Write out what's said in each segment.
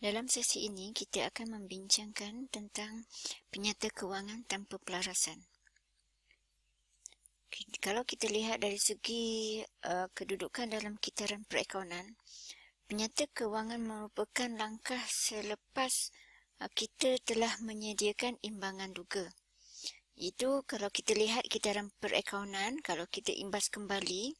Dalam sesi ini, kita akan membincangkan tentang penyata kewangan tanpa pelarasan. Kalau kita lihat dari segi kedudukan dalam kitaran perakaunan, penyata kewangan merupakan langkah selepas kita telah menyediakan imbangan duga. Itu kalau kita lihat kitaran perakaunan, kalau kita imbas kembali,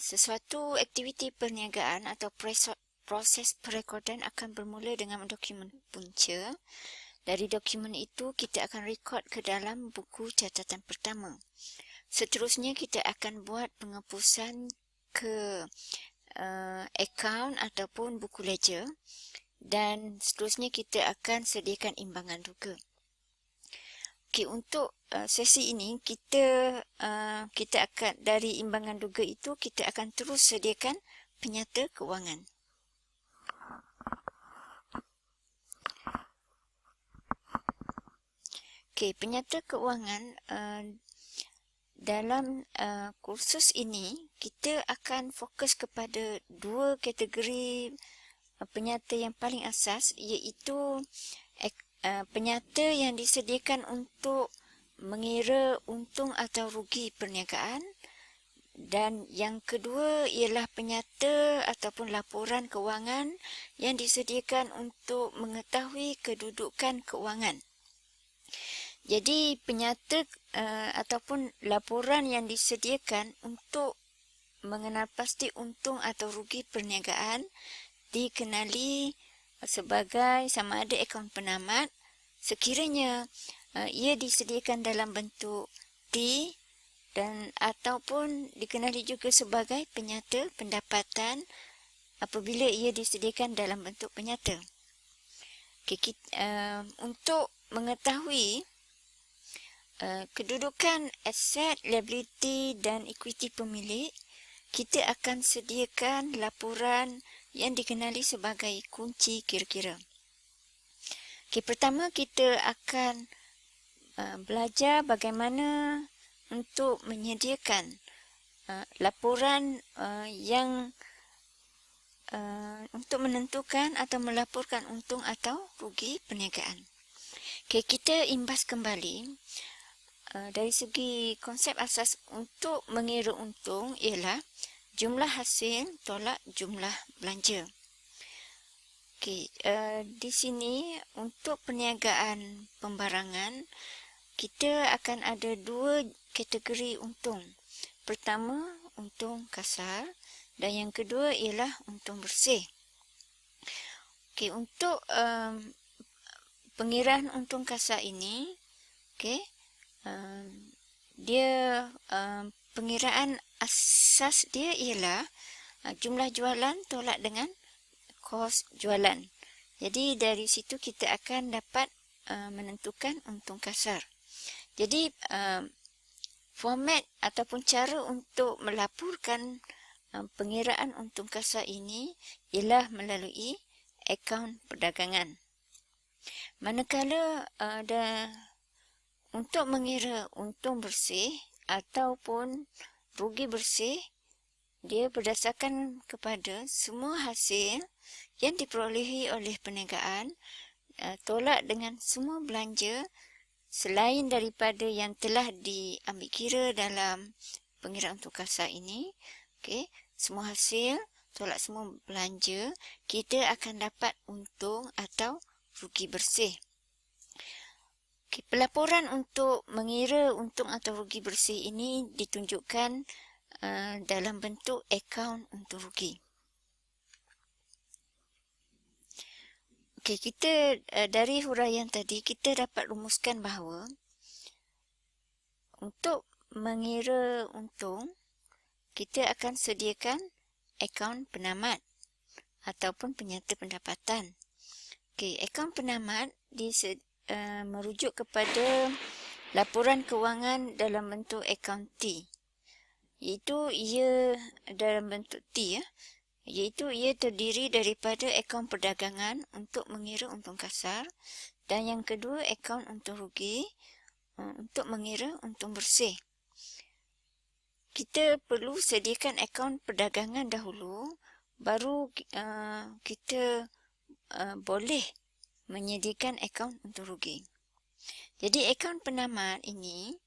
sesuatu aktiviti perniagaan atau proses perekodan akan bermula dengan dokumen punca. Dari dokumen itu, kita akan rekod ke dalam buku catatan pertama. Seterusnya, kita akan buat penghapusan ke akaun ataupun buku ledger. Dan seterusnya, kita akan sediakan imbangan duga. Okey, untuk sesi ini, kita akan dari imbangan duga itu, kita akan terus sediakan penyata kewangan. Okey, penyata kewangan dalam kursus ini, kita akan fokus kepada dua kategori penyata yang paling asas, iaitu penyata yang disediakan untuk mengira untung atau rugi perniagaan, dan yang kedua ialah penyata ataupun laporan kewangan yang disediakan untuk mengetahui kedudukan kewangan. Jadi penyata ataupun laporan yang disediakan untuk mengenal pasti untung atau rugi perniagaan dikenali sebagai sama ada akaun penamat sekiranya ia disediakan dalam bentuk T dan ataupun dikenali juga sebagai penyata pendapatan apabila ia disediakan dalam bentuk penyata. Okay, untuk mengetahui kedudukan aset, liability dan equity pemilik, kita akan sediakan laporan yang dikenali sebagai kunci kira-kira. Okay, pertama kita akan belajar bagaimana untuk menyediakan laporan yang untuk menentukan atau melaporkan untung atau rugi perniagaan. Okay, kita imbas kembali dari segi konsep asas untuk mengira untung ialah jumlah hasil tolak jumlah belanja. Okay, di sini untuk perniagaan pembarangan, kita akan ada dua kategori untung. Pertama, untung kasar dan yang kedua ialah untung bersih. Okay, untuk pengiraan untung kasar ini, okay, dia pengiraan asas dia ialah jumlah jualan tolak dengan kos jualan. Jadi dari situ kita akan dapat menentukan untung kasar. Jadi format ataupun cara untuk melaporkan pengiraan untung kasar ini ialah melalui akaun perdagangan. Manakala untuk mengira untung bersih ataupun rugi bersih, dia berdasarkan kepada semua hasil yang diperolehi oleh perniagaan tolak dengan semua belanja selain daripada yang telah diambil kira dalam pengiraan untung kasar ini. Okey, semua hasil tolak semua belanja, kita akan dapat untung atau rugi bersih. Okay, pelaporan untuk mengira untung atau rugi bersih ini ditunjukkan dalam bentuk akaun untung rugi. Okay, kita dari huraian tadi kita dapat rumuskan bahawa untuk mengira untung kita akan sediakan akaun penamat ataupun penyata pendapatan. Okay, akaun penamat merujuk kepada laporan kewangan dalam bentuk akaun T. Iaitu ia dalam bentuk T iaitu ia terdiri daripada akaun perdagangan untuk mengira untung kasar dan yang kedua akaun untung rugi untuk mengira untung bersih. Kita perlu sediakan akaun perdagangan dahulu, baru kita boleh menyediakan akaun untung rugi. Jadi akaun penamat ini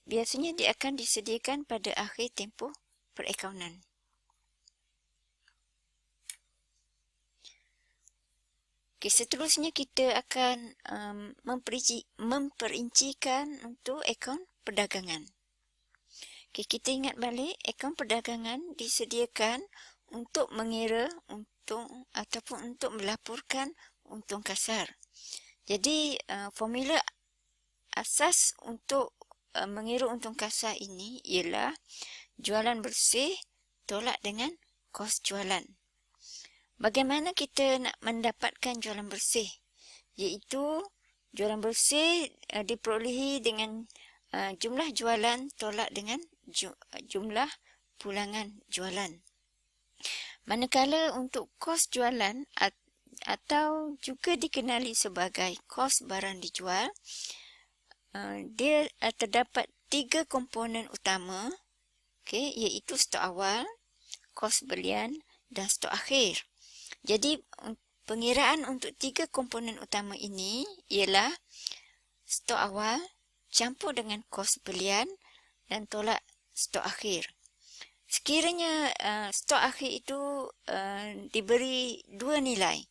biasanya dia akan disediakan pada akhir tempoh perakaunan. Okay, seterusnya kita akan memperincikan untuk akaun perdagangan. Okay, kita ingat balik, akaun perdagangan disediakan untuk mengira untung ataupun untuk melaporkan untung kasar. Jadi, formula asas untuk mengira untung kasar ini ialah jualan bersih tolak dengan kos jualan. Bagaimana kita nak mendapatkan jualan bersih? Iaitu jualan bersih diperolehi dengan jumlah jualan tolak dengan jumlah pulangan jualan. Manakala untuk kos jualan atau juga dikenali sebagai kos barang dijual, dia terdapat 3 komponen utama, iaitu stok awal, kos belian dan stok akhir. Jadi, pengiraan untuk 3 komponen utama ini ialah stok awal campur dengan kos belian dan tolak stok akhir. Sekiranya stok akhir itu diberi 2 nilai.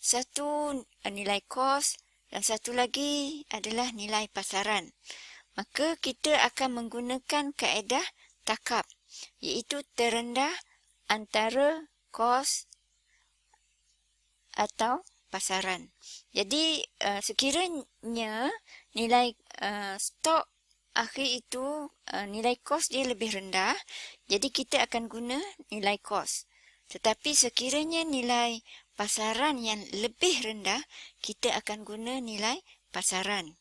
Satu nilai kos dan satu lagi adalah nilai pasaran. Maka kita akan menggunakan kaedah takap, iaitu terendah antara kos atau pasaran. Jadi, sekiranya nilai stok akhir itu, nilai kos dia lebih rendah, jadi kita akan guna nilai kos. Tetapi sekiranya nilai pasaran yang lebih rendah, kita akan guna nilai pasaran.